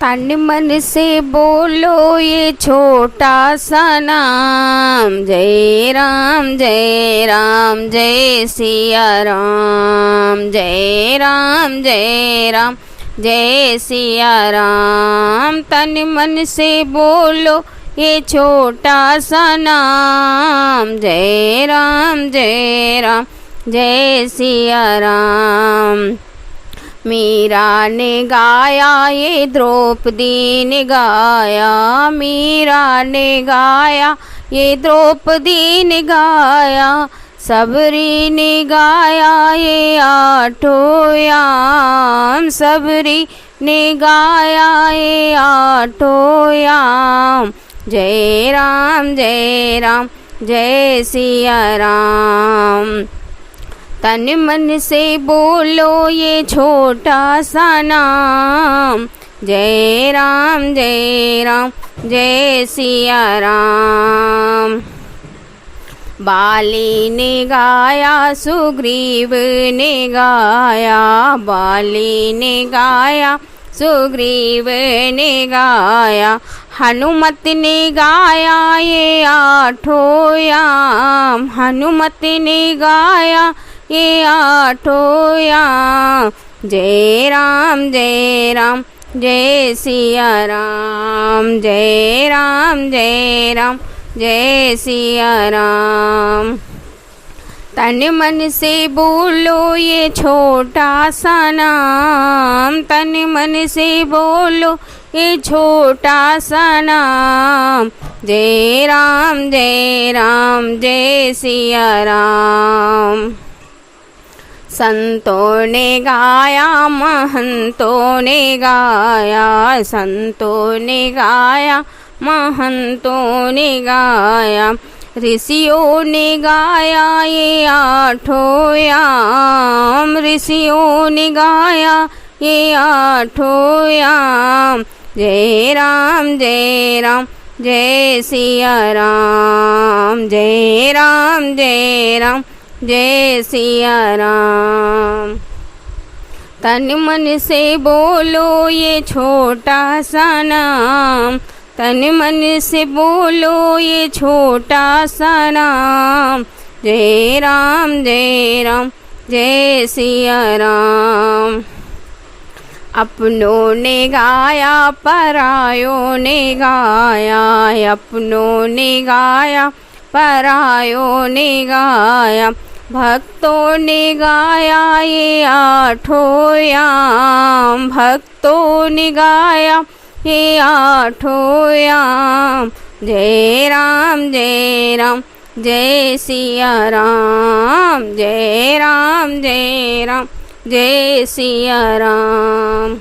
तन मन से बोलो ये छोटा सा नाम, जय राम जय राम जय सिया राम, जय राम जय राम जय सिया राम। तन मन से बोलो ये छोटा सा नाम, जय राम जय सिया राम। मीरा ने गाया ये द्रौपदी ने गाया, मीरा ने गाया ये द्रौपदी ने गाया, सबरी ने गाया ये आठों याम, सबरी ने गाया ये आठों याम। जय राम जय सिया राम। तन मन से बोलो ये छोटा सा नाम, जय राम जय सिया राम। बाली ने गाया सुग्रीव ने गाया, बाली ने गाया सुग्रीव ने गाया, हनुमत ने गाया ये आठों याम, हनुमत ने गाया ये आठों याम। जय राम जय सिया राम, जय राम जय सिया राम। तन मन से बोलो ये छोटा सा नाम, तन मन से बोलो ये छोटा सा नाम, जय राम जय सिया राम। संतों ने गाया महंतों ने गाया, संतों ने गाया महंतों ने गाया, ऋषियों ने गाया ये आठों याम, ऋषियों ने गाया ये आठों याम। जय राम जय सिया राम, जय राम जय सिया राम। तन मन से बोलो ये छोटा सा नाम, तन मन से बोलो ये छोटा सा नाम, जय राम जय सिया राम। अपनों ने गाया परायों ने गाया, अपनों ने गाया परायों ने गाया, भक्तों ने गाया ये आठों याम, भक्तों ने गाया ये आठों याम। जय राम जय सिया राम, जय राम जय सिया राम।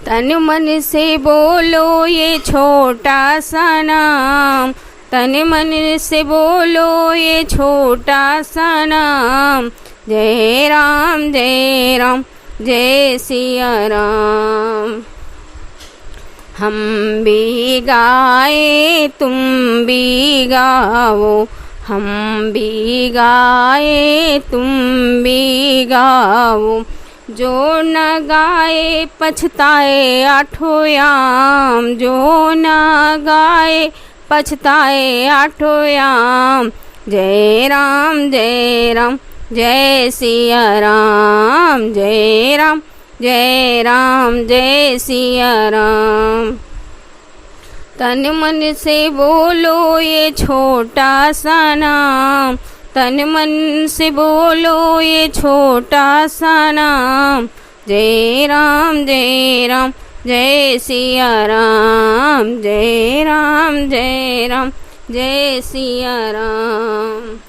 तन मन से बोलो ये छोटा सा नाम, तन मन से बोलो ये छोटा सा नाम, जय राम जय सिया राम। हम भी गाए तुम भी गाओ, हम भी गाए तुम भी गाओ, जो न गाए पछताए आठों याम, जो न गाए पछताए आठों याम। जय राम जय सिया राम, जय राम जय सिया राम। तन मन से बोलो ये छोटा सा नाम, तन मन से बोलो ये छोटा सा नाम, जय राम जय सिया राम, जय राम जय सिया राम।